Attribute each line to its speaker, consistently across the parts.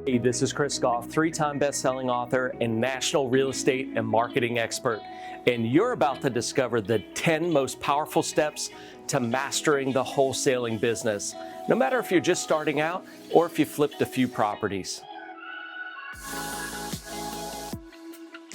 Speaker 1: Hey, this is Chris Goff, three-time best-selling author and national real estate and marketing expert. And you're about to discover the 10 most powerful steps to mastering the wholesaling business, no matter if you're just starting out or if you flipped a few properties.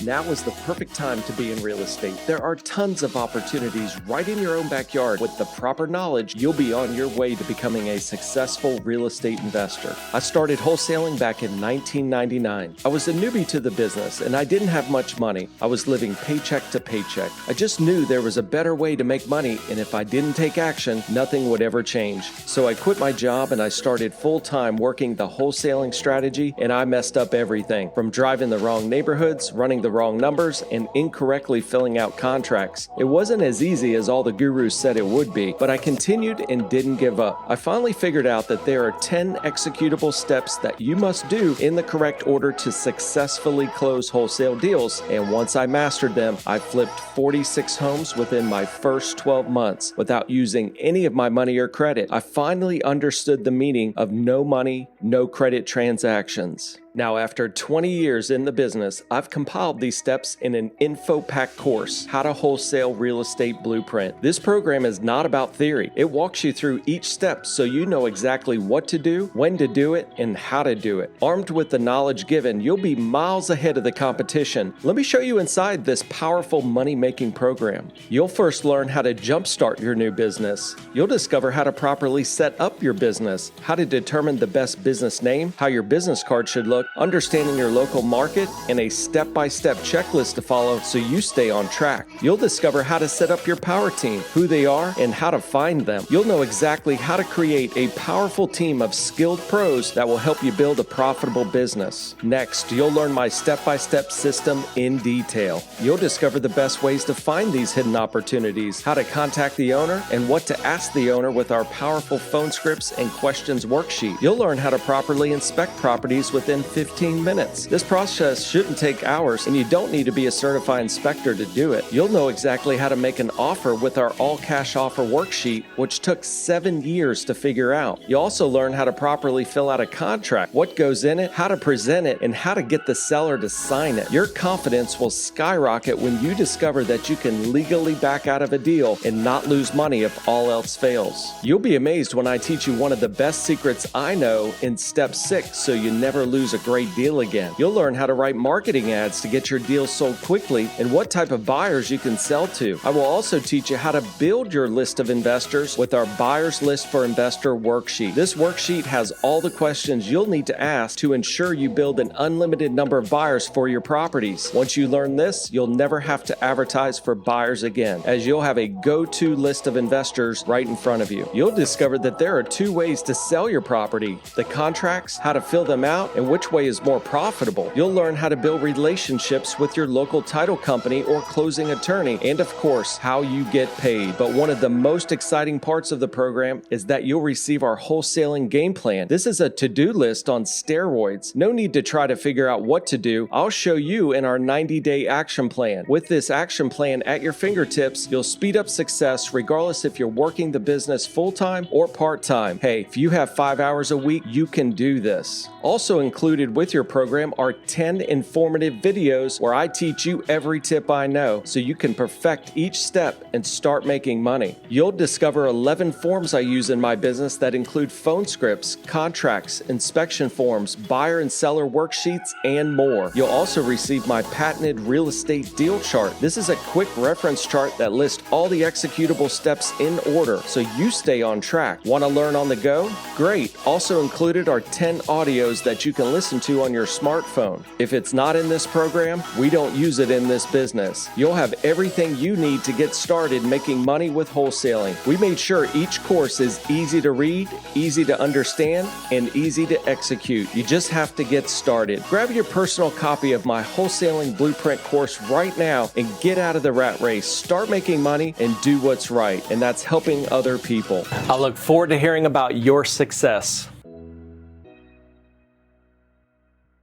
Speaker 1: Now is the perfect time to be in real estate. There are tons of opportunities right in your own backyard. With the proper knowledge, you'll be on your way to becoming a successful real estate investor. I started wholesaling back in 1999. I was a newbie to the business and I didn't have much money. I was living paycheck to paycheck. I just knew there was a better way to make money, and if I didn't take action, nothing would ever change. So I quit my job and I started full-time working the wholesaling strategy, and I messed up everything from driving the wrong neighborhoods, running the wrong numbers, and incorrectly filling out contracts. It wasn't as easy as all the gurus said it would be, but I continued and didn't give up. I finally figured out that there are 10 executable steps that you must do in the correct order to successfully close wholesale deals, and once I mastered them, I flipped 46 homes within my first 12 months without using any of my money or credit. I finally understood the meaning of no money, no credit transactions. Now, after 20 years in the business, I've compiled these steps in an info-packed course, How to Wholesale Real Estate Blueprint. This program is not about theory. It walks you through each step so you know exactly what to do, when to do it, and how to do it. Armed with the knowledge given, you'll be miles ahead of the competition. Let me show you inside this powerful money-making program. You'll first learn how to jumpstart your new business. You'll discover how to properly set up your business, how to determine the best business name, how your business card should look, understanding your local market, and a step-by-step checklist to follow so you stay on track. You'll discover how to set up your power team, who they are, and how to find them. You'll know exactly how to create a powerful team of skilled pros that will help you build a profitable business. Next, you'll learn my step-by-step system in detail. You'll discover the best ways to find these hidden opportunities, how to contact the owner, and what to ask the owner with our powerful phone scripts and questions worksheet. You'll learn how to properly inspect properties within 15 minutes. This process shouldn't take hours, and you don't need to be a certified inspector to do it. You'll know exactly how to make an offer with our all-cash offer worksheet, which took 7 years to figure out. You'll also learn how to properly fill out a contract, what goes in it, how to present it, and how to get the seller to sign it. Your confidence will skyrocket when you discover that you can legally back out of a deal and not lose money if all else fails. You'll be amazed when I teach you one of the best secrets I know in step 6, so you never lose a great deal again. You'll learn how to write marketing ads to get your deals sold quickly and what type of buyers you can sell to. I will also teach you how to build your list of investors with our Buyers List for Investor worksheet. This worksheet has all the questions you'll need to ask to ensure you build an unlimited number of buyers for your properties. Once you learn this, you'll never have to advertise for buyers again, as you'll have a go-to list of investors right in front of you. You'll discover that there are 2 ways to sell your property: the contracts, how to fill them out, and which way is more profitable. You'll learn how to build relationships with your local title company or closing attorney, and of course, how you get paid. But one of the most exciting parts of the program is that you'll receive our wholesaling game plan. This is a to-do list on steroids. No need to try to figure out what to do. I'll show you in our 90-day action plan. With this action plan at your fingertips, you'll speed up success regardless if you're working the business full-time or part-time. Hey, if you have 5 hours a week, you can do this. Also included with your program are 10 informative videos where I teach you every tip I know so you can perfect each step and start making money. You'll discover 11 forms I use in my business that include phone scripts, contracts, inspection forms, buyer and seller worksheets, and more. You'll also receive my patented real estate deal chart. This is a quick reference chart that lists all the executable steps in order so you stay on track. Want to learn on the go? Great. Also included are 10 audios that you can listen to on your smartphone. If it's not in this program, we don't use it in this business. You'll have everything you need to get started making money with wholesaling. We made sure each course is easy to read, easy to understand, and easy to execute. You just have to get started. Grab your personal copy of my Wholesaling Blueprint course right now and get out of the rat race. Start making money and do what's right, and that's helping other people. I look forward to hearing about your success.